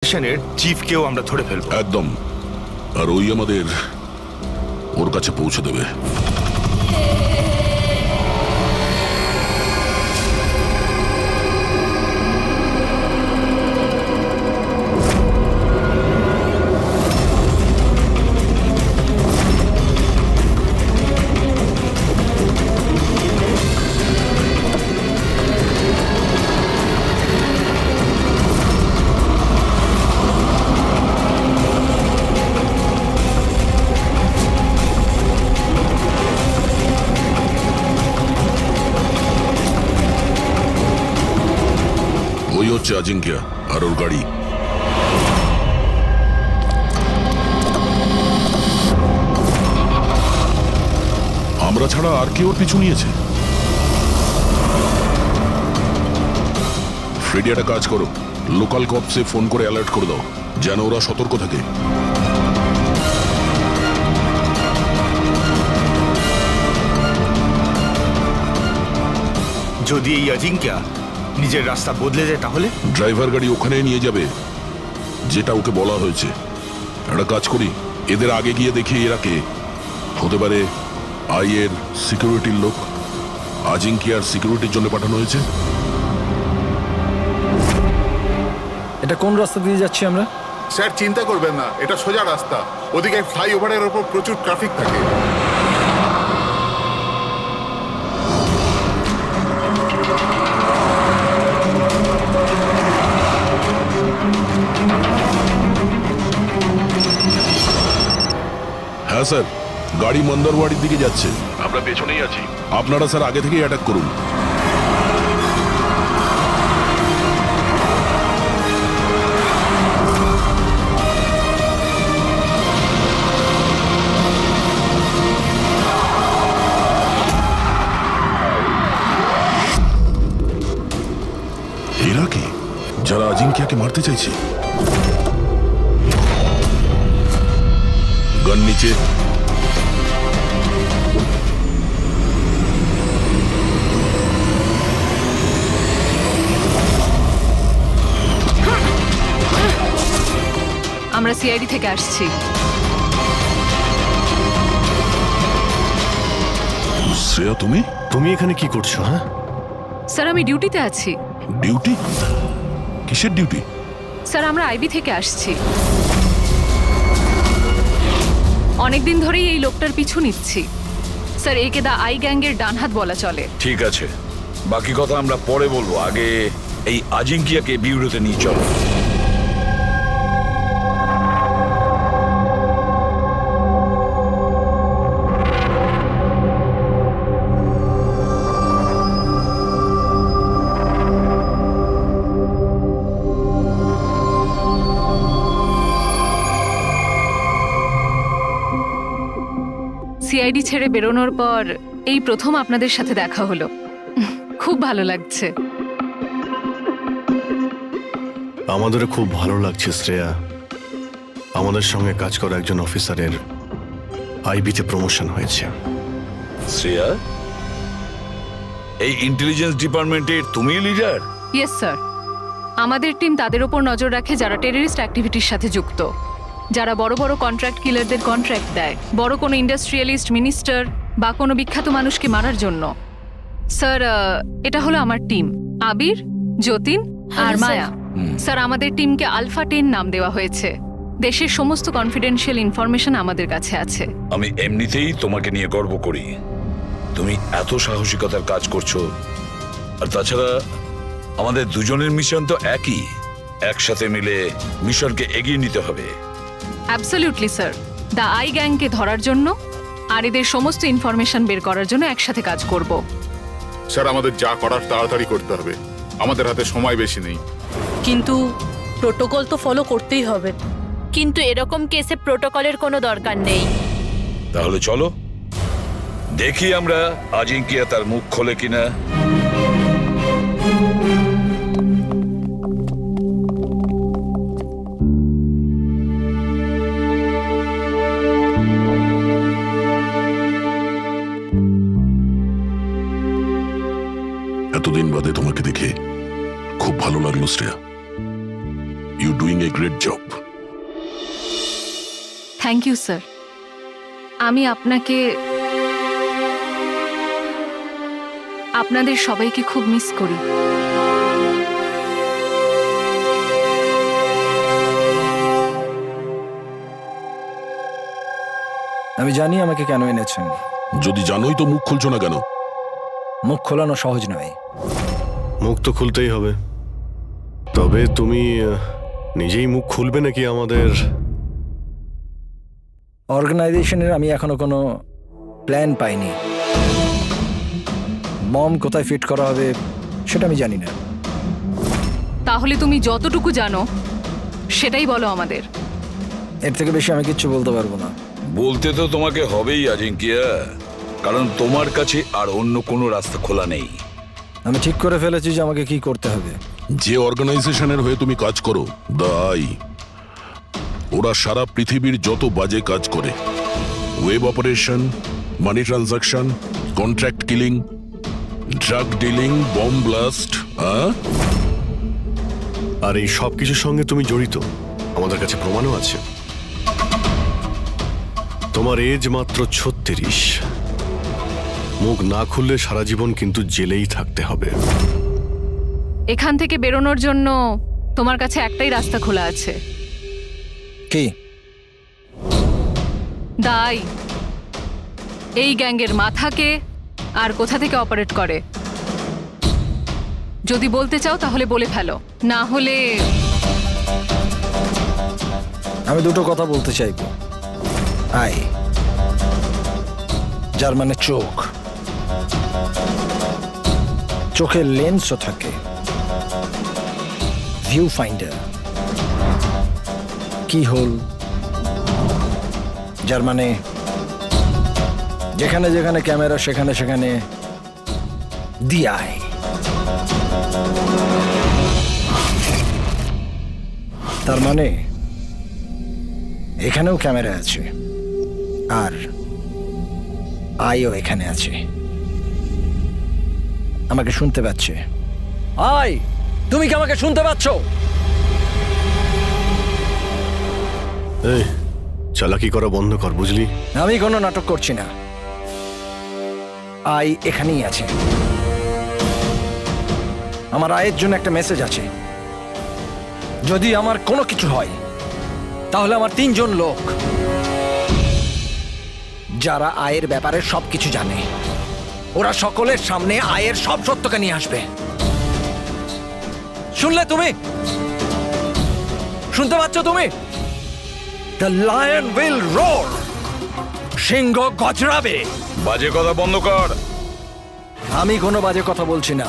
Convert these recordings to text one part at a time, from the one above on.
স্টেশনের চিফকেও আমরা ধরে ফেলবো। একদম। আর ওই আমাদের ওর কাছে পৌঁছে দেবে। ওই হচ্ছে আজিঙ্কিয়া আর ওর গাড়ি। আমরা ছাড়া আর কেউ ওর পিছু নিয়েছে। ফ্রেডি, একটা কাজ করো, লোকাল কপসে ফোন করে অ্যালার্ট করে দাও যেন ওরা সতর্ক থাকে। যদি এই অজিঙ্ক্যা নিজের রাস্তা বদলে যায় তাহলে? ড্রাইভার গাড়ি ওখানে নিয়ে যাবে যেটা ওকে বলা হয়েছে। একটা কাজ করি, এদের আগে গিয়ে দেখি এরা কে হতে পারে। আইয়ের সিকিউরিটির লোক, আজিঙ্কিয়ার সিকিউরিটির জন্য পাঠানো হয়েছে। এটা কোন রাস্তা দিয়ে যাচ্ছি আমরা? স্যার চিন্তা করবেন না, এটা সোজা রাস্তা। ওদিকে ফ্লাইওভারের ওপর প্রচুর ট্রাফিক থাকে। হ্যাঁ স্যার, গাড়ি মন্দরওয়াড়ির দিকে যাচ্ছে। আমরা পেছনেই আছি। আপনারা স্যার আগে থেকেই অ্যাটাক করুন। এরা কি, যারা আজিঙ্কিয়াকে মারতে চাইছে? গান নিচে। আমরা সিআইডি থেকে আসছি। শ্রেয়া, তুমি তুমি এখানে কি করছো? হ্যাঁ, স্যার আমি ডিউটিতে আছি। ডিউটি? কিসের ডিউটি? স্যার আমরা আইবি থেকে আসছি। অনেকদিন ধরেই এই লোকটার পিছু নিচ্ছি। স্যার একে দা আই গ্যাংয়ের ডানহাত বলা চলে। ঠিক আছে, বাকি কথা আমরা পরে বলবো। আগে এই আজিঙ্কিয়াকে বিউরোতে নিয়ে চলো। সিআইডি ছেড়ে বেরোনোর পর এই প্রথম আপনাদের সাথে দেখা হলো। খুব ভালো লাগছে। আমাদেরও খুব ভালো লাগছে শ্রেয়া। আমাদের সঙ্গে কাজ করা একজন অফিসারের আইবিতে প্রমোশন হয়েছে। শ্রেয়া, এই ইন্টেলিজেন্স ডিপার্টমেন্টের তুমি লিডার? Yes sir. আমাদের টিম তাদের ওপর নজর রাখে যারা টেররিস্ট অ্যাক্টিভিটির সাথে যুক্ত, যারা বড় বড় কন্ট্রাক্ট কিলারদের কন্ট্রাক্ট দেয়, বড় কোনো ইন্ডাস্ট্রিয়ালিস্ট, মিনিস্টার বা কোনো বিখ্যাত মানুষকে মারার জন্য। স্যার এটা হলো আমার টিম, আবির, যতীন আর মায়া। স্যার আমাদের টিমকে আলফা 10 নাম দেওয়া হয়েছে। দেশের সমস্ত কনফিডেন্সিয়াল ইনফরমেশন আমাদের কাছে আছে। আমি এমনিতেই তোমাকে নিয়ে গর্ব করি। তুমি এত সাহসিকতার কাজ করছো। আর তাছাড়া আমাদের দুজনের মিশন তো একই। একসাথে মিলে মিশনকে এগিয়ে নিতে হবে। Absolutely sir. দ্য আই গ্যাংকে ধরার জন্য আর এদের সমস্ত ইনফরমেশন বের করার জন্য একসাথে কাজ করব। স্যার আমাদের যা করার তাড়াতাড়ি করতে হবে, আমাদের হাতে সময় বেশি নেই। কিন্তু প্রোটোকল তো ফলো করতেই হবে। কিন্তু এরকম কেসে প্রোটোকলের কোনো দরকার নেই। তাহলে চলো দেখি আমরা আজিঙ্কিয়া তার মুখ খোলে কিনা। এতদিন বাদে তোমাকে দেখে খুব ভালো লাগলো Shreya. You do doing a great job. Thank you sir. আমি আপনাদের সবাইকে খুব মিস করি। আমি জানি আমাকে কেন এনেছেন। যদি জানোই তো মুখ খুলছো না কেন? মুখ খোলানো সহজ নয়। মুখ তো খুলতেই হবে, তবে তুমি নিজেই মুখ খুলবে নাকি আমাদের? অর্গানাইজেশনের আমি এখনো কোনো প্ল্যান পাইনি। বম কোথায় ফিট করা হবে সেটা আমি জানি না। তাহলে তুমি যতটুকু জানো সেটাই বলো আমাদের। এর থেকে বেশি আমি কিচ্ছু বলতে পারবো না। বলতে তো তোমাকে হবেই আজিঙ্কিয়া, কারণ তোমার কাছে আর অন্য কোনো রাস্তা খোলা নেই। আমি ঠিক করে ফেলেছি যে আমাকে কি করতে হবে। যে অর্গানাইজেশনের হয়ে তুমি কাজ করো, দ্য আই, ওরা সারা পৃথিবীর যত বাজে কাজ করে, web operation, money transaction, contract killing, drug dealing, bomb blast, আর এই সব কিছুর সঙ্গে তুমি জড়িত, আমাদের কাছে প্রমাণও আছে। তোমার এজ মাত্র 36। মুখ না খুললে সারা জীবন কিন্তু জেলেই থাকতে হবে। এখান থেকে বেরোনোর জন্য তোমার কাছে একটাই রাস্তা খোলা আছে। কি? দাই এই গ্যাংয়ের মাথাকে আর কোথা থেকে অপারেট করে। যদি বলতে চাও তাহলে বলে ফেলো, না হলে আমি দুটো কথা বলতে চাইবো। আই, যার মানে চোখ, চোখের লেন্সও থাকে, ভিউ ফাইন্ডার, কি হোল, যার মানে যেখানে যেখানে ক্যামেরা সেখানে সেখানে দি আই। তার মানে এখানেও ক্যামেরা আছে আর আইও এখানে আছে। আমাকে শুনতে পাচ্ছে? আই, তুমি কি আমাকে শুনতে পাচ্ছ? এই চালাকি করা বন্ধ কর, বুঝলি? আমি কোনো নাটক করছি না। আই এখানেই আছে। আমার আয়ের জন্য একটা মেসেজ আছে। যদি আমার কোনো কিছু হয় তাহলে আমার 3 জন লোক, যারা আয়ের ব্যাপারে সবকিছু জানে, ওরা সকলের সামনে আয়ের সব সত্যকে নিয়ে আসবে। শুনলে তুমি? শুনতে পাচ্ছ তুমি? The lion will roar. সিংহ গজরাবে। বাজে কথা বন্ধ কর। আমি কোনো বাজে কথা বলছি না,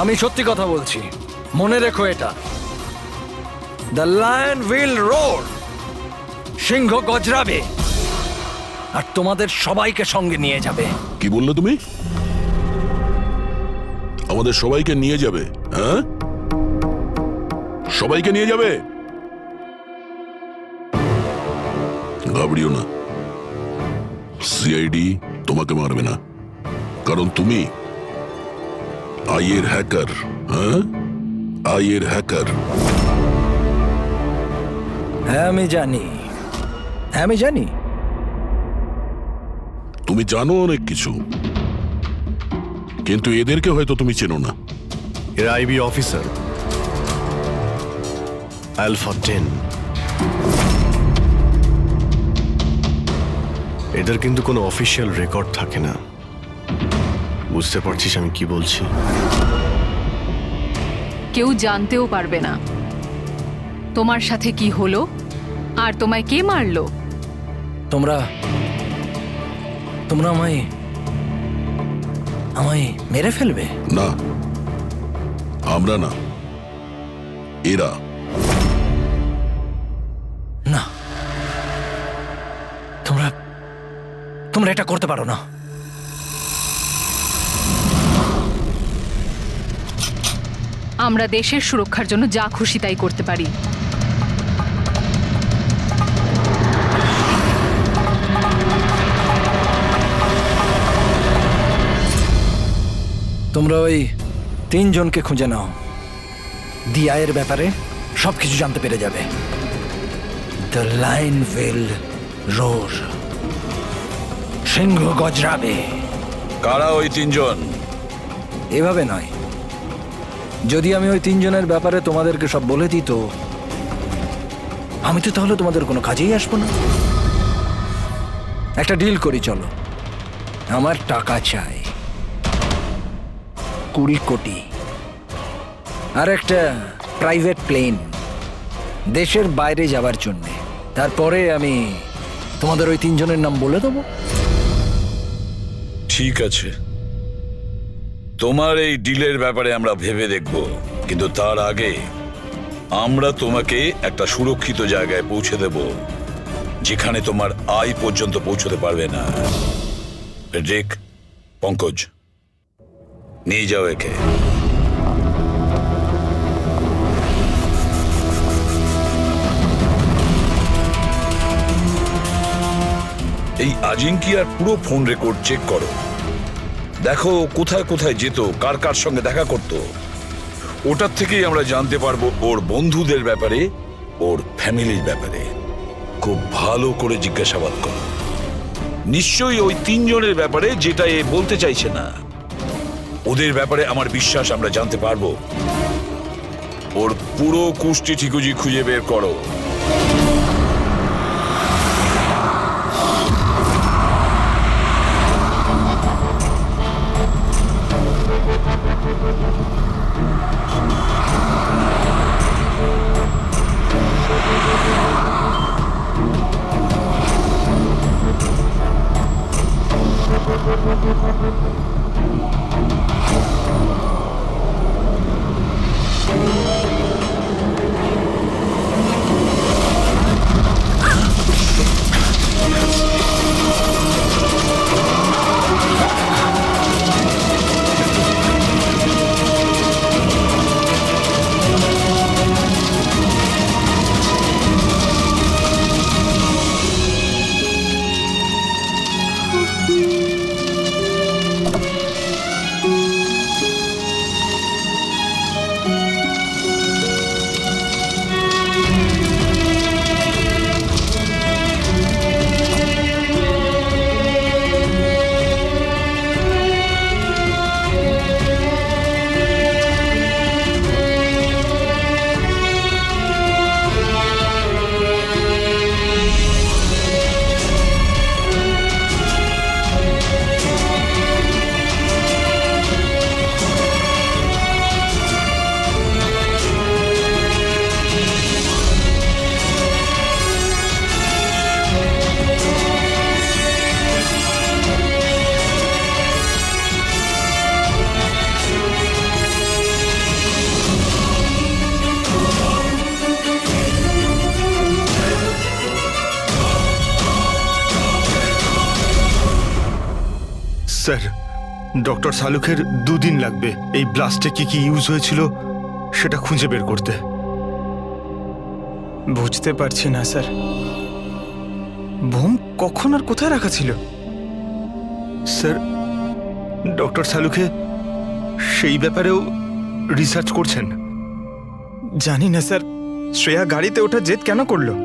আমি সত্যি কথা বলছি। মনে রেখো এটা। The lion will roar. সিংহ গজরাবে আর তোমাদের সবাইকে সঙ্গে নিয়ে যাবে। কি বললে তুমি? আমাদের সবাইকে নিয়ে যাবে? হ্যাঁ, সবাইকে নিয়ে যাবে? ঘাবড়িও না, সিআইডি তোমাকে মারবে না, কারণ তুমি আইয়ের হ্যাকার। হ্যাঁ, আইয়ের হ্যাকার। হ্যাঁ আমি জানি, হ্যাঁ আমি জানি। তুমি জানো অনেক কিছু, কিন্তু এদেরকে হয়তো তুমি চেনো না। এরা আইবি অফিসার, আলফা 10। এদের কিন্তু কোনো অফিসিয়াল রেকর্ড থাকে না। বুঝতে পারছিস আমি কি বলছি? কেউ জানতেও পারবে না তোমার সাথে কি হলো আর তোমায় কে মারলো। তোমরা তোমরা আমায় মেরে ফেলবে? না, আমরা না, এরা। না, তোমরা তোমরা এটা করতে পারো না। আমরা দেশের সুরক্ষার জন্য যা খুশি তাই করতে পারি। তোমরা ওই 3 জনকে খুঁজে নাও। দিয়ায়ের ব্যাপারে সবকিছু জানতে পেরে যাবে। দ্য লাইন উইল রোর, সিংহ গজরাবে। কারা ওই তিনজন? এভাবে নয়, যদি আমি ওই তিনজনের ব্যাপারে তোমাদেরকে সব বলে দিই তো আমি তো তাহলে তোমাদের কোনো কাজেই আসবো না। একটা ডিল করি, চলো। আমার টাকা চাই 20 কোটি, আর একটা প্রাইভেট প্লেন দেশের বাইরে যাওয়ার জন্য। তারপরে আমি তোমাদের ওই তিনজনের নাম বলে দেবো। ঠিক আছে, তোমার এই ডিলের ব্যাপারে আমরা ভেবে দেখব, কিন্তু তার আগে আমরা তোমাকে একটা সুরক্ষিত জায়গায় পৌঁছে দেব, যেখানে তোমার আয় পর্যন্ত পৌঁছতে পারবে না। রেক, পঙ্কজ, নিয়ে যাও একে। এই আজিঙ্কিয়ার পুরো ফোন রেকর্ড চেক করো, দেখো কোথায় কোথায় যেত, কার কার সঙ্গে দেখা করত। ওটার থেকেই আমরা জানতে পারবো ওর বন্ধুদের ব্যাপারে, ওর ফ্যামিলির ব্যাপারে। খুব ভালো করে জিজ্ঞাসাবাদ করো, নিশ্চয়ই ওই তিনজনের ব্যাপারে যেটা এ বলতে চাইছে না। ওদের ব্যাপারে আমার বিশ্বাস আমরা জানতে পারবো। ওর পুরো কুষ্টি ঠিকুজি খুঁজে বের করো। স্যার, ডক্টর সালুখের 2 দিন লাগবে এই ব্লাস্টে কি কি ইউজ হয়েছিল সেটা খুঁজে বের করতে। বুঝতে পারছি না স্যার, বোম কখন আর কোথায় রাখা ছিল? স্যার, ডক্টর সালুখে সেই ব্যাপারেও রিসার্চ করছেন। জানি না স্যার, শ্রেয়া গাড়িতে ওঠা জেদ কেন করলো?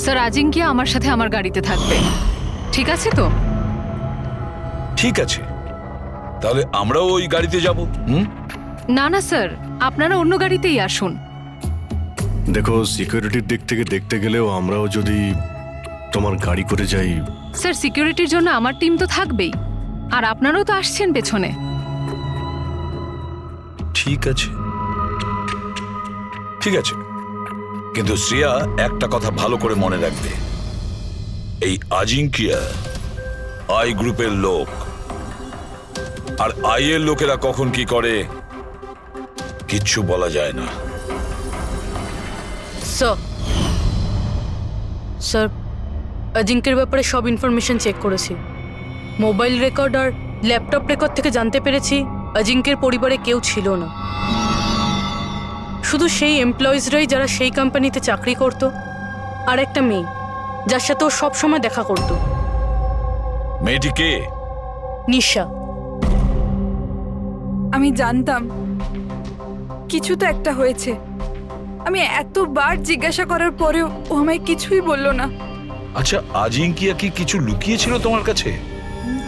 স্যার, আজিঙ্কিয়া আমার সাথে আমার গাড়িতে থাকবে, ঠিক আছে তো? ঠিক আছে, তাহলে আমরাও ওই গাড়িতে যাব। না না স্যার, আপনারা অন্য গাড়িতেই আসুন। দেখো, সিকিউরিটির দিক থেকে দেখতে গেলেও আমরাও যদি তোমার গাড়ি করে যাই। স্যার, সিকিউরিটির জন্য আমার টিম তো থাকবেই, আর আপনারাও তো আসছেন পেছনে। ঠিক আছে, ঠিক আছে, কিন্তু শ্রেয়া একটা কথা ভালো করে মনে রাখবে, এই আজিঙ্কিয়া আই গ্রুপের লোক, আর আই এর লোকেরা কখন কি করে কিচ্ছু বলা যায় না। স্যার, অজিঙ্কের ব্যাপারে সব ইনফরমেশন চেক করেছি। মোবাইল রেকর্ড আর ল্যাপটপ রেকর্ড থেকে জানতে পেরেছি অজিঙ্কের পরিবারে কেউ ছিল না, শুধু সেই এমপ্লয়িজরাই যারা সেই কোম্পানিতে চাকরি করত, আর একটা মেয়ে যার সাথে ও সবসময় দেখা করত। মেয়েটি কে? নিশা। আমি জানতাম কিছু তো একটা হয়েছে। আমি এতবার জিজ্ঞাসা করার পরেও ও আমায় কিছুই বলল না। আচ্ছা, আজিঙ্কিয়া কি কিছু লুকিয়েছিল তোমার কাছে?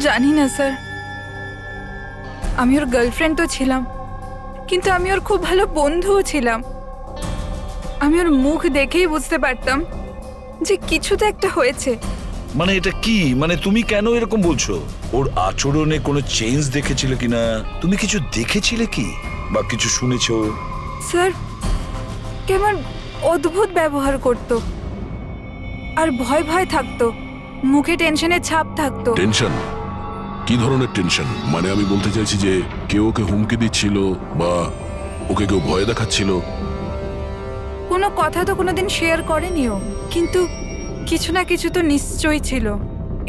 জানি না স্যার, আমি ওর গার্লফ্রেন্ড তো ছিলাম, কিন্তু আমি ওর খুব ভালো বন্ধুও ছিলাম। আমি ওর মুখ দেখেই বুঝতে পারতাম যে কিছু তো একটা হয়েছে। মানে এটা কি, মানে তুমি কেন এরকম বলছো? ওর আচরণে কোনো চেঞ্জ দেখেছিলে কিনা? তুমি কিছু দেখেছিলে কি বা কিছু শুনেছো? স্যার, কেমন অদ্ভুত ব্যবহার করত, আর ভয় ভয় থাকতো, মুখে টেনশনের ছাপ থাকতো। টেনশন? কি ধরনের টেনশন? মানে আমি বলতে চাইছি যে কেউ ওকে হুমকি দিচ্ছিল বা ওকে কেউ ভয় দেখাচ্ছিল? কোনো কথা তো কোনোদিন শেয়ার করেনি ও, কিন্তু কিছু না কিছু তো নিশ্চয়ই ছিল।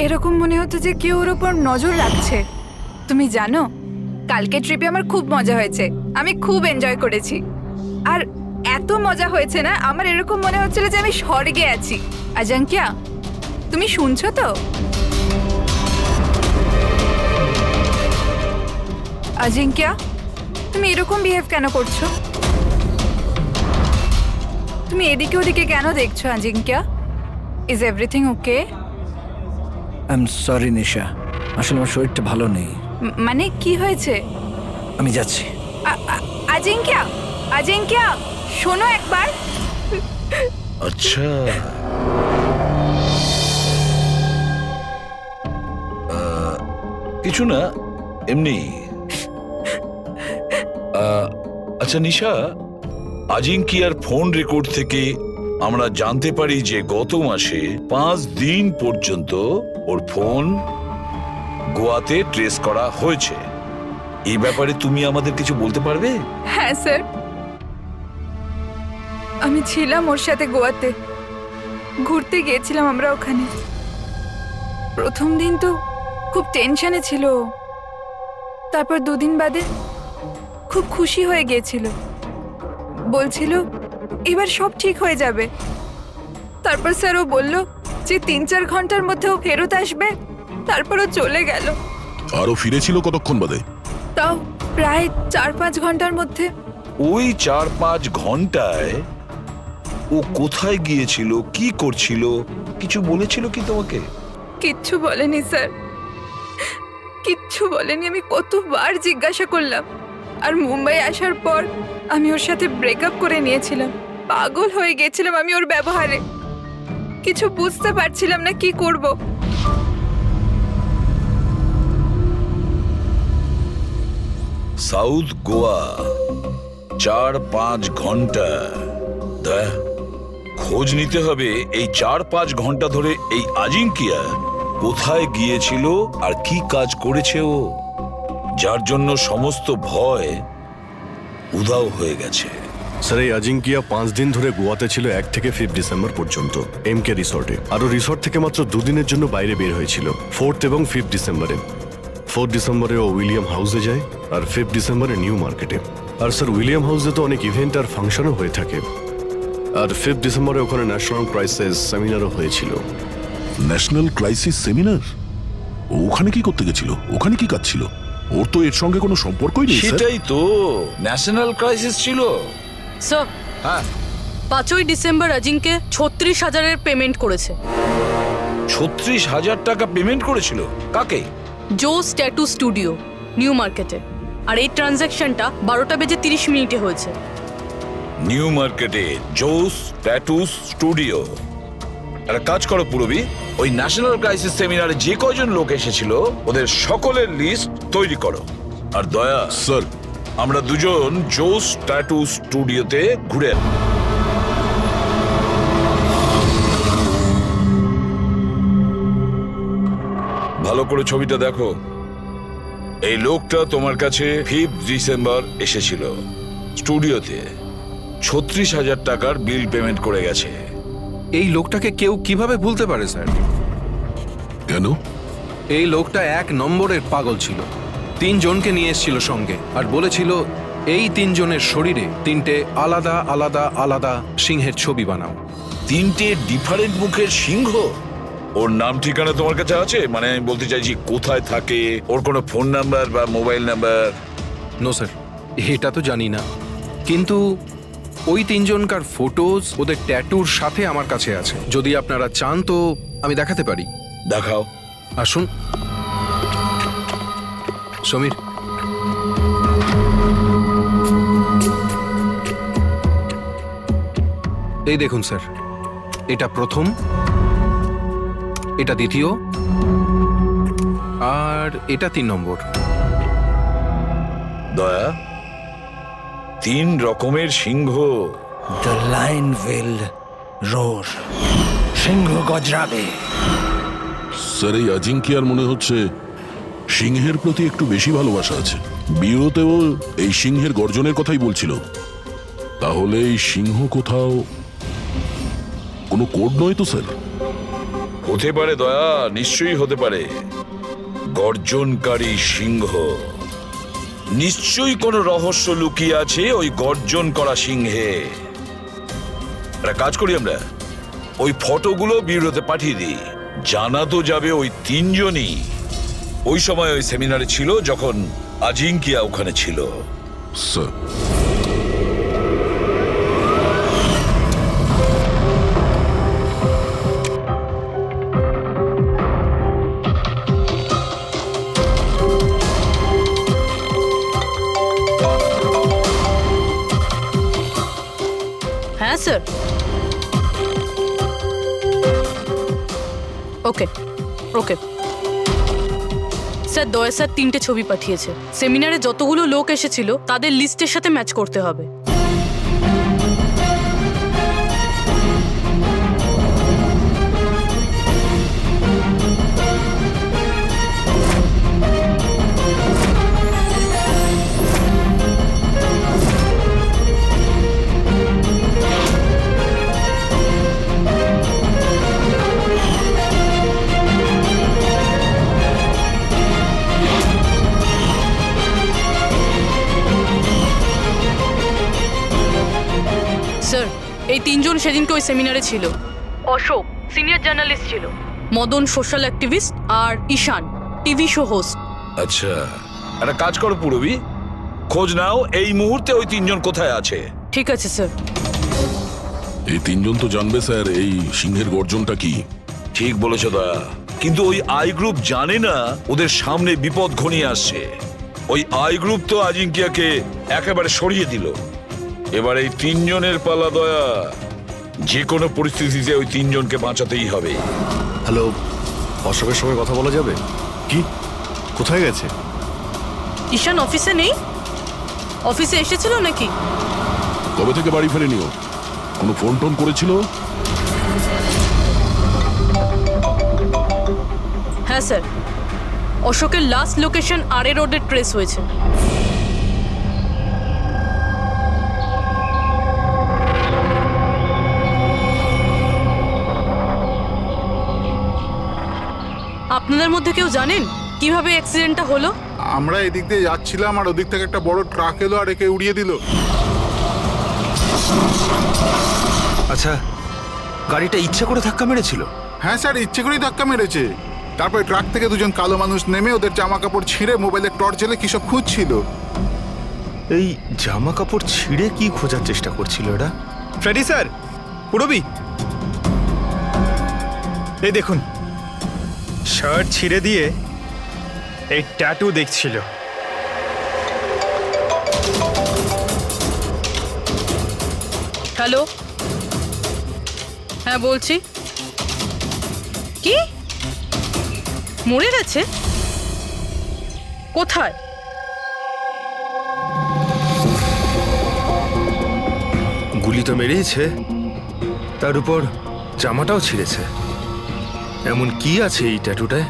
এরকম মনে হতো যে কেউ ওর ওপর নজর রাখছে। তুমি জানো, কালকে ট্রিপে আমার খুব মজা হয়েছে, আমি খুব এনজয় করেছি। আর এত মজা হয়েছে না, আমার এরকম মনে হচ্ছিল যে আমি স্বর্গে আছি। আজাঙ্কিয়া, তুমি শুনছো তো? আজিঙ্কিয়া, তুমি এরকম বিহেভ কেন করছো? তুমি এদিকে ওদিকে কেন দেখছো Ajinkya? Is everything okay? I am sorry Nisha, আসলে আমার শরীরটা ভালো নেই। মানে কি হয়েছে? আমি যাচ্ছি। আজিঙ্কিয়া, আজিঙ্কিয়া, শোনো একবার। আচ্ছা, কিছু না, এমনি। আচ্ছা নিশা, আজিঙ্কিয়ার ফোন রেকর্ড থেকে আমরা জানতে পারি যে গত মাসে 5 দিন পর্যন্ত ওর ফোন গোয়াতে ট্রেস করা হয়েছে। এই ব্যাপারে তুমি আমাদের কিছু বলতে পারবে? হ্যাঁ স্যার, আমি ছিলাম ওর সাথে গোয়াতে, ঘুরতে গিয়েছিলাম আমরা ওখানে। প্রথম দিন তো খুব টেনশনে ছিল, তারপর 2 দিন বাদে খুব খুশি হয়ে গিয়েছিল, বলছিল এবার সব ঠিক হয়ে যাবে। তারপর স্যার ও বলল যে 3-4 ঘন্টার মধ্যে ও ফেরত আসবে, তারপর ও চলে গেল। আরো ফিরেছিল কতক্ষণ বাদে? তাও প্রায় 4-5 ঘন্টার মধ্যে। ওই 4-5 ঘন্টায় ও কোথায় গিয়েছিল, কি করছিল, কিছু বলেছিল কি তোমাকে? কিচ্ছু বলেনি স্যার, কিচ্ছু বলেনি। আমি কতবার জিজ্ঞাসা করলাম, আর মুম্বাই আসার পর আমি ওর সাথে ব্রেকআপ করে নিয়েছিলাম। পাগল হয়ে গেছিলাম আমি ওর ব্যবহারে, কিছু বুঝতে পারছিলাম না কি করব। সাউথ গোয়া 4-5 ঘন্টা, খোঁজ নিতে হবে এই 4-5 ঘন্টা ধরে এই আজিঙ্কিয়া কোথায় গিয়েছিল আর কি কাজ করেছে ও, যার জন্য সমস্ত ভয় উধাও হয়ে গেছে। স্যার, এই আজিঙ্কিয়া 5 দিন ধরে গোয়াতে ছিল, 1 থেকে 5 ডিসেম্বর পর্যন্ত এমকে রিসর্টে। আর ও রিসর্ট থেকে মাত্র 2 দিনের জন্য বাইরে বের হয়েছিল, 4th এবং 5th ডিসেম্বরে। 4th ডিসেম্বরে ও উইলিয়াম হাউসে যায়, আর 5th ডিসেম্বরে নিউ মার্কেটে। আর স্যার, উইলিয়াম হাউসে তো অনেক ইভেন্ট আর ফাংশনও হয়ে থাকে। আর 5th ডিসেম্বরে ওখানে ন্যাশনাল ক্রাইসিস সেমিনারও হয়েছিল। National crisis seminar? ওখানে কি করতে গেছিল? ওখানে কি কাজ ছিল? ওর তো এর সঙ্গে কোনো সম্পর্কই নেই। সেটাই তো, ন্যাশনাল ক্রাইসিস ছিল। স্যার, হ্যাঁ, 5ই ডিসেম্বর আজিঙ্কে 36,000-এর পেমেন্ট করেছে। 36,000 টাকা পেমেন্ট করেছিল? কাকে? জোস ট্যাটু স্টুডিও, নিউ মার্কেটে। আর এই ট্রানজ্যাকশনটা 12টা বেজে 30 মিনিটে হয়েছে। নিউ মার্কেটে জোস ট্যাটু স্টুডিও। একটা কাজ করো পুরবি, ওই ন্যাশনাল ক্রাইসিস সেমিনারে যে কয়জন লোক এসেছিল ওদের সকলের লিস্ট তৈরি করো। আর দয়া স্যার, আমরা দুজন জোস ট্যাটু স্টুডিওতে ঘুরে আসি। ভালো করে ছবিটা দেখো। এই লোকটা তোমার কাছে 5th ডিসেম্বর এসেছিল স্টুডিওতে, 36,000 টাকার বিল পেমেন্ট করে গেছে। এই লোকটাকে কেউ কিভাবে ভুলতে পারে স্যার? কেন? এই লোকটা 1 নম্বরের পাগল ছিল। 3 জনকে নিয়ে এসেছিল সঙ্গে, আর বলেছিল এই 3 জনের শরীরে 3টে আলাদা আলাদা আলাদা সিংহের ছবি বানাও। 3টে ডিফারেন্ট মুখের সিংহ? ওর নাম ঠিকানা তোমার কাছে আছে? মানে আমি বলতে চাইছি কোথায় থাকে, ওর কোনো ফোন নাম্বার বা মোবাইল নাম্বার? নো স্যার, এটা তো জানি না, কিন্তু ওই তিনজনকার ফটোজ ওদের ট্যাটুর সাথে আমার কাছে আছে। যদি আপনারা চান তো আমি দেখাতে পারি। দেখাও। আসুন সমীর। এই দেখুন স্যার, এটা প্রথম, এটা দ্বিতীয়, আর এটা 3 নম্বর। দয়া, 3 রকমের সিংহ। দ্য লায়ন উইল রোর, সিংহ গজরাবে। স্যার, এই আজিঙ্কিয়ার মনে হচ্ছে সিংহের প্রতি একটু বেশি ভালোবাসা আছে। বিয়েতেও এই সিংহের গর্জনের কথাই বলছিল। তাহলে এই সিংহ কোথাও কোনো কোড নয় তো স্যার? হতে পারে দয়া, নিশ্চয়ই হতে পারে। গর্জনকারী সিংহ, নিশ্চয়ই কোনো রহস্য লুকিয়ে আছে ওই গর্জন করা সিংহে। একটা কাজ করি, আমরা ওই ফটোগুলো ব্যুরোতে পাঠিয়ে দিই। জানা তো যাবে ওই 3 জনই ওই সময় ওই সেমিনারে ছিল যখন আজিঙ্কিয়া ওখানে ছিল। স্যার, হ্যাঁ স্যার। ওকে ওকে স্যার, দয়া স্যার 3টে ছবি পাঠিয়েছে। সেমিনারে যতগুলো লোক এসেছিল তাদের লিস্টের সাথে ম্যাচ করতে হবে। স্যার, এই 3 জন সেদিনকে ওই সেমিনারে ছিল। অশোক সিনিয়র জার্নালিস্ট ছিল, মদন সোশ্যাল অ্যাক্টিভিস্ট, আর ঈশান টিভি শো হোস্ট। আচ্ছা, একটা কাজ করো পুরবি, খোঁজ নাও এই মুহূর্তে ওই 3 জন কোথায় আছে। ঠিক আছে স্যার। এই 3 জন তো জানবে স্যার এই সিংহের গর্জনটা কি। ঠিক বলেছ দয়া, কিন্তু ওই আই গ্রুপ জানে না ওদের সামনে বিপদ ঘনিয়ে আসছে। ওই আই গ্রুপ তো আজিঙ্কিয়াকে একেবারে সরিয়ে দিল। এবার এই 3 জনের পালা দয়া। যে কোনো পরিস্থিতিতে ওই 3 জনকে বাঁচাতেই হবে। হ্যালো, অশোকের সঙ্গে কথা বলা যাবে? কি, কোথায় গেছে? ঈশান অফিসে নেই? অফিসে এসেছিল নাকি? কবে থেকে বাড়ি ফেরেনিও? কোনো ফোন টোন করেছিল? হ্যাঁ স্যার, অশোকের লাস্ট লোকেশন আরে রোডে ট্রেস হয়েছে। আপনাদের মধ্যে কেউ জানেন কিভাবে অ্যাক্সিডেন্টটা হলো? আমরা এদিক দিয়ে যাচ্ছিলাম আর ওদিক থেকে একটা বড় ট্রাক এলো আর একে উড়িয়ে দিল। আচ্ছা, গাড়িটা ইচ্ছে করে ধাক্কা মেরেছিল? হ্যাঁ স্যার, ইচ্ছে করেই ধাক্কা মেরেছে। তারপরে ট্রাক থেকে 2 জন কালো মানুষ নেমে ওদের জামা কাপড় ছিঁড়ে মোবাইলের টর্চ জ্বেলে কি সব খুঁজছিল। এই জামা কাপড় ছিঁড়ে কি খোঁজার চেষ্টা করছিল এরা? ফ্রেডি স্যার, পুরবি, এই দেখুন, শার্ট ছিঁড়ে দিয়ে এই ট্যাটু দেখছিল। হ্যালো, হ্যাঁ বলছি। কি মরে গেছে? কোথায়? গুলি তো মেরেইছে, তার উপর জামাটাও ছিঁড়েছে। এমন কি আছে এই ট্যাটুটায়?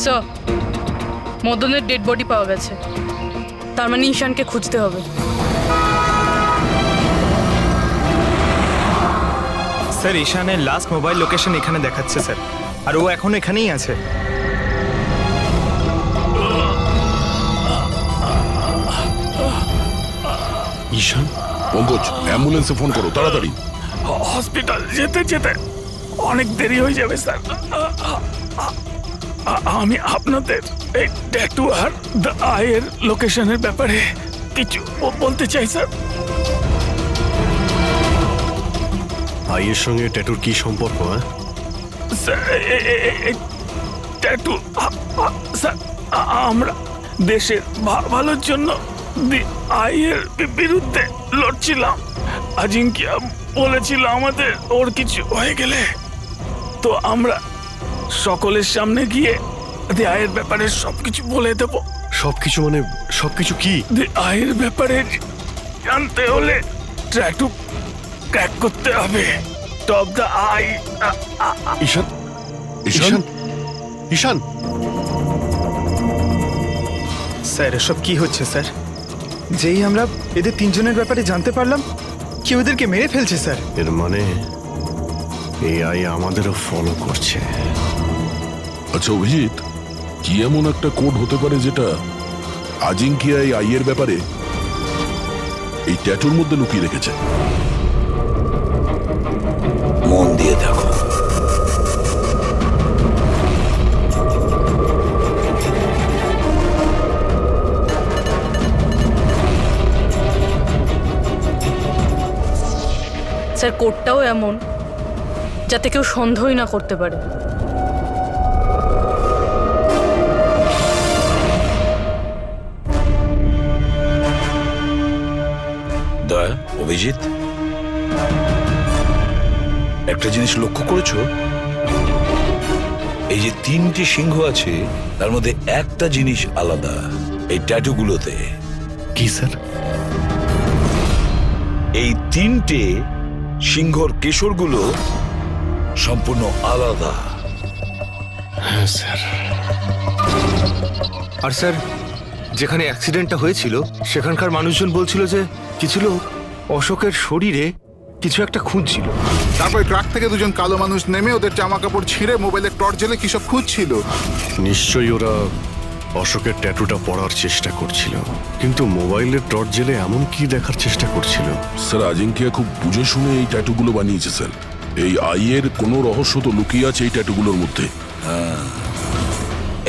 স্যার, মদনের ডেড বডি পাওয়া গেছে। তার মানে ঈশানকে খুঁজতে হবে। স্যার, ঈশানের লাস্ট মোবাইল লোকেশন এখানে দেখাচ্ছে স্যার, আর ও এখন এখানেই আছে। ঈশান, পঙ্কজ, অ্যাম্বুলেন্সে ফোন করো তাড়াতাড়ি। হসপিটাল যেতে যেতে অনেক দেরি হয়ে যাবে স্যার। আমি আপনাদের এই ট্যাটু আর দ্য আইয়ের লোকেশনের ব্যাপারে কিছু বলতে চাই স্যার। আইয়ের সঙ্গে ট্যাটুর কি সম্পর্ক? হ্যাঁ, ট্যাটু স্যার, আমরা দেশের ভালোর জন্য আইয়ের বিরুদ্ধে লড়ছিলাম। আজিঙ্কিয়া বলেছিল আমাদের ওর কিছু হয়ে গেলে তো আমরা সকলের সামনে গিয়ে আয়ের ব্যাপারে সবকিছু বলে দেব। সবকিছু মানে সবকিছু কি? আয়ের ব্যাপারে জানতে হলে ট্যাটু ক্র্যাক করতে হবে। Top the eye. Ishaan, Ishaan, Ishaan, sir এসব কি হচ্ছে স্যার? যেই আমরা এদের তিনজনের ব্যাপারে জানতে পারলাম কেউ এদেরকে মেরে ফেলছে স্যার। এর মানে এই আই আমাদেরও ফলো করছে। আচ্ছা অভিজিৎ, কি এমন একটা কোড হতে পারে যেটা আজিঙ্কিয়া এই আইয়ের ব্যাপারে এই ট্যাটুর মধ্যে লুকিয়ে রেখেছে? মন দিয়ে দেখো। স্যার কোডটাও এমন যাতে কেউ সন্দেহই না করতে পারে। দয়া, অভিজিৎ, একটা জিনিস লক্ষ্য করেছো? এই যে তিনটি সিংহ আছে তার মধ্যে একটা জিনিস আলাদা এই ট্যাটুগুলোতে। কি স্যার? এই তিনটে সিংহর কেশরগুলো সম্পূর্ণ আলাদা। হ্যাঁ স্যার। আর স্যার, যেখানে অ্যাক্সিডেন্টটা হয়েছিল সেখানকার মানুষজন বলছিল যে কিছু লোক অশোকের শরীরে কিছু একটা খুঁজছিল। তারপর ট্রাক থেকে দুজন কালো মানুষ নেমে ওদের জামা কাপড় ছিঁড়ে মোবাইলের টর্চ জ্বেলে কি সব খুঁজছিল। নিশ্চয়ই ওরা অশোকের ট্যাটুটা পড়ার চেষ্টা করছিল, কিন্তু মোবাইলের টর্চ জেলে এমন কি দেখার চেষ্টা করছিল? স্যার আজিঙ্কিয়া খুব বুঝে শুনে এই ট্যাটুগুলো বানিয়েছে স্যার। এই আইয়ের কোনো রহস্য তো লুকিয়ে আছে এই ট্যাটুগুলোর মধ্যে।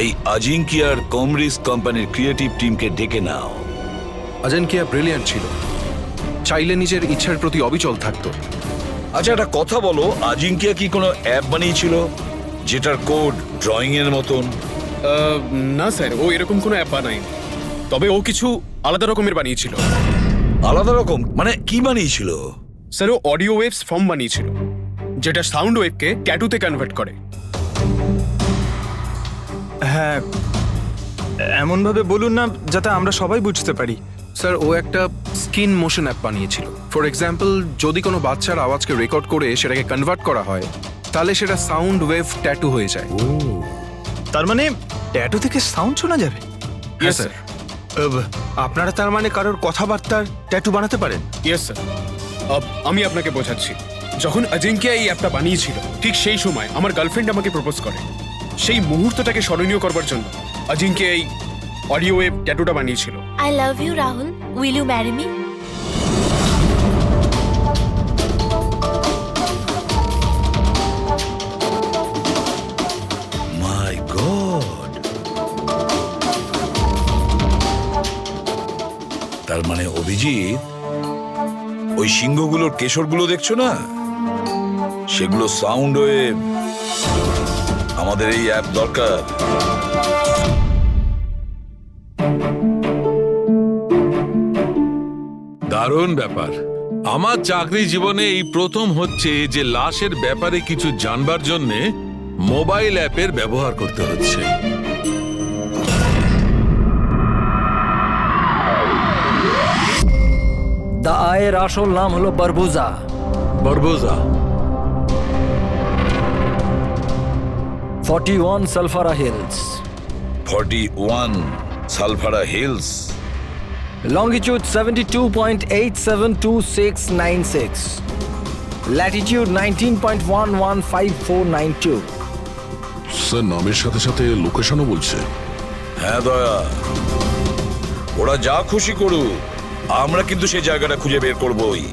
এই আজিঙ্কিয়ার কমরিস কোম্পানির ক্রিয়েটিভ টিমকে ডেকে নাও। অজিঙ্কিয়া ব্রিলিয়ান্ট ছিল, চাইলে নিজের ইচ্ছার প্রতি অবিচল থাকতো। আচ্ছা একটা কথা বলো, আজিঙ্কিয়া কি কোনো অ্যাপ বানিয়েছিল যেটার কোড ড্রয়িং এর মতন? না স্যার, ও এরকম কোনো অ্যাপ বানায়নি, তবে ও কিছু আলাদা রকমের বানিয়েছিল। আলাদা রকম মানে কি বানিয়েছিল? স্যার ও অডিও ওয়েভস ফর্ম বানিয়েছিল যেটা সাউন্ড ওয়েভকে ট্যাটুতে কনভার্ট করে। হ্যাঁ, এমনভাবে বলুন না যাতে আমরা সবাই বুঝতে পারি। স্যার ও একটা স্কিন মোশন অ্যাপ বানিয়েছিল। ফর এক্সাম্পল, যদি কোনো বাচ্চার আওয়াজকে রেকর্ড করে সেটাকে কনভার্ট করা হয় তাহলে সেটা সাউন্ড ওয়েভ ট্যাটু হয়ে যায়। তার মানে ট্যাটু থেকে সাউন্ড শোনা যাবে? Yes sir. আপনারা তার মানে কারোর কথাবার্তার ট্যাটু বানাতে পারেন? Yes sir. আমি আপনাকে বোঝাচ্ছি। যখন অজিঙ্কিয়া এই অ্যাপটা বানিয়েছিল ঠিক সেই সময় আমার গার্লফ্রেন্ড আমাকে প্রপোজ করে। সেই মুহূর্তটাকে স্মরণীয় করবার জন্য অজিঙ্কিয়া এই অডিও ওয়েভ ট্যাটুটা বানিয়েছিল। I love you Rahul, will you marry me? My God! তার মানে অভিজিৎ, ওই সিংহগুলোর কেশরগুলো দেখছো না, সেগুলো সাউন্ড ওয়েভ। আমাদের এই অ্যাপ দরকার। দারুণ ব্যাপার। আমার চাকরি জীবনে এই প্রথম হচ্ছে যে লাশের ব্যাপারে কিছু জানবার জন্যে মোবাইল অ্যাপের ব্যবহার করতে হচ্ছে। দ্য আয়ের আসল নাম হলো বারবুজা। বরবোজা। 41 সালফারা হিলস। 41 সালফারা হিলস। Longitude 72.872696. Latitude 19.115492. স্যার নামের সাথে সাথে লোকেশনও বলছে। হ্যাঁ দয়া, ওরা যা খুশি করুক, আমরা কিন্তু সেই জায়গাটা খুঁজে বের করবই।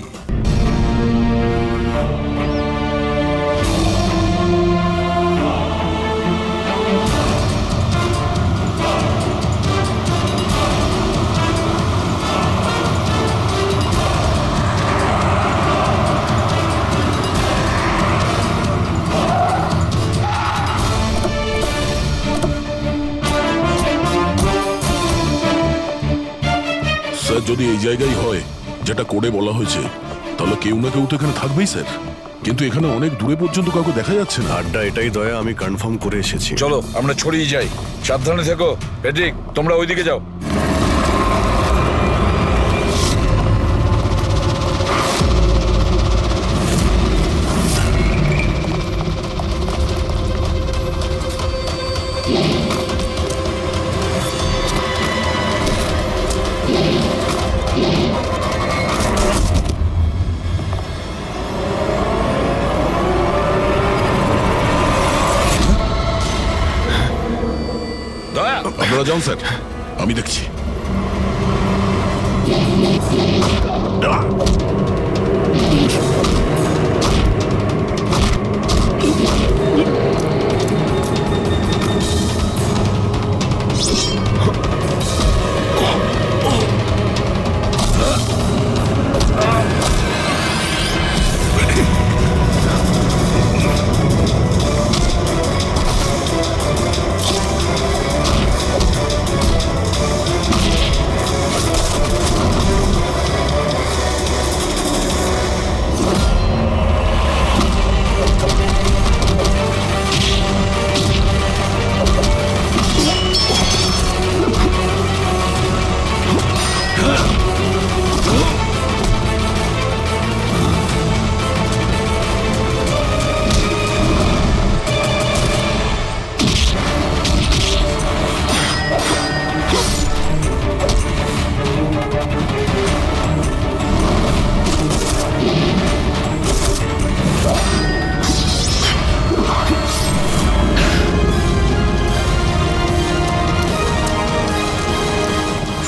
যদি এই জায়গায় হয় যেটা কোডে বলা হয়েছে, তাহলে কেউ না কেউ তো এখানে থাকবেই স্যার। কিন্তু এখানে অনেক দূরে পর্যন্ত কাউকে দেখা যাচ্ছে না। আড্ডা এটাই দয়া, আমি কনফার্ম করে এসেছি। চলো আমরা ছড়িয়ে যাই, সাবধানে থেকো। পেট্রিক, তোমরা ওইদিকে যাও। দয়া, আপনারা যান স্যার, আমি দেখছি।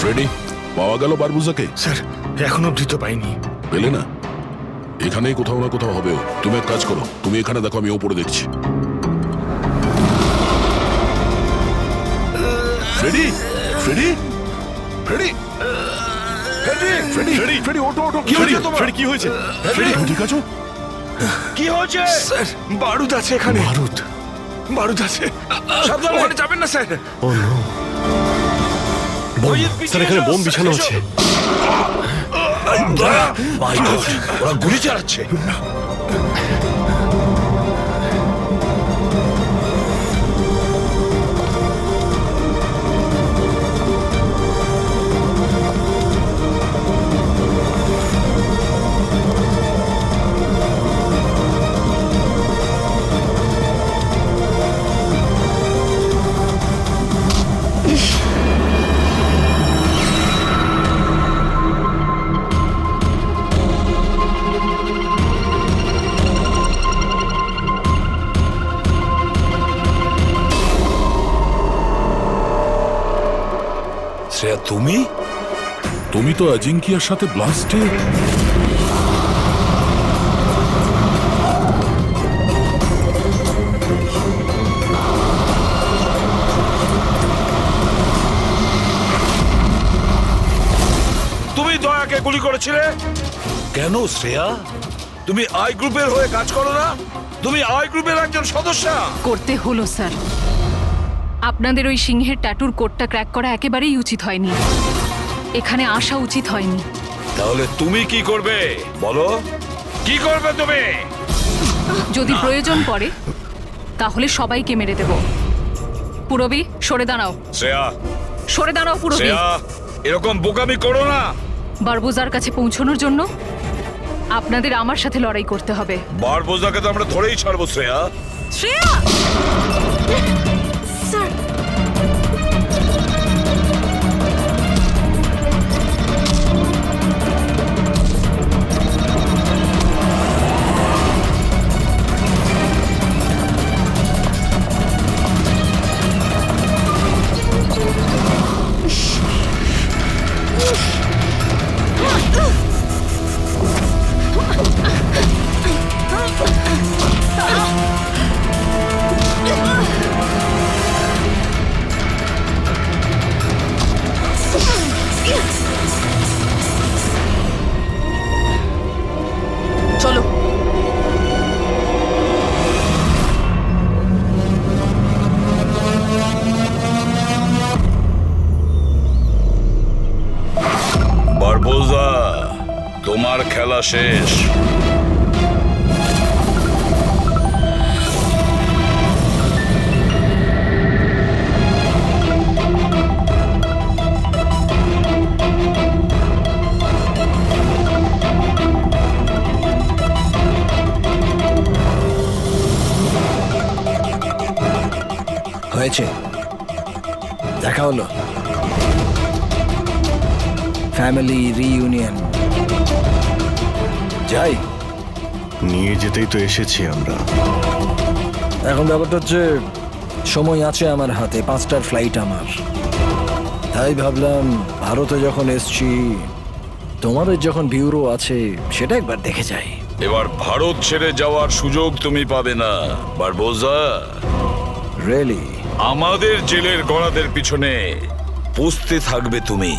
ফ্রেডি, পাওয়া গেল বারবুজাকে? স্যার এখন অবধি তো পাইনি। পেলে না? এখানেই কোথাও না কোথাও হবে ও। তুমি এক কাজ করো, তুমি এখানে দেখো, আমি ওপরে দেখছি। Freddie, Freddie, Freddie, Freddie, Freddie, Freddie, Freddie, ওঠো, ওঠো। কি হয়েছে তোমার? ফ্রেডি, কি হয়েছে? ফ্রেডি, তুমি ঠিক আছো? কি হয়েছে? স্যার বারুদ আছে এখানে। বারুদ? বারুদ আছে। সাবধানে। ওখানে যাবেন না স্যার। ও নো, স্যার এখানে বোম বিছানো আছে। দয়া, মাই গড, ওরা গুলি চালাচ্ছে। শ্রেয়া, তুমি? তুমি তো অজিঙ্কিয়ার সাথে ব্লাস্টে। তুমি দয়াকে গুলি করেছিলে কেন শ্রেয়া? তুমি আই গ্রুপের হয়ে কাজ করো না? তুমি আই গ্রুপের একজন সদস্য। করতে হলো স্যার। আপনাদের ওই সিংহের ট্যাটুর কোডটা ক্র্যাক করা একেবারেই উচিত হয়নি। এখানে আসা উচিত হয়নি। তাহলে তুমি কি করবে বলো? কি করবে তুমি? যদি প্রয়োজন পড়ে তাহলে সবাইকে মেরে দেব। পুরবি, সরে দাঁড়াও। শ্রেয়া, সরে দাঁড়াও পুরবি। শ্রেয়া, এরকম বোকামি করো না। বারবুজার কাছে পৌঁছানোর জন্য আপনাদের আমার সাথে লড়াই করতে হবে। বারবোজাকে তো আমরা ধরেই ছাড়বো শ্রেয়া। শ্রেয়া! স্যার, আমার খেলা শেষ। হয়েছে, দেখা হলো, ফ্যামিলি রিইউনিয়ন। যাই, নিয়ে যেতেই তো এসেছি আমরা। এখন ব্যাপারটা হচ্ছে সময় আছে আমার হাতে, 5টার ফ্লাইট আমার। তাই ভাবলাম ভারতে যখন এসছি, তোমাদের যখন ব্যুরো আছে সেটা একবার দেখে যাই। এবার ভারত ছেড়ে যাওয়ার সুযোগ তুমি পাবে না বারবোজা। রিয়েলি? আমাদের জেলের গড়াদের পিছনে পুষতে থাকবে তুমি।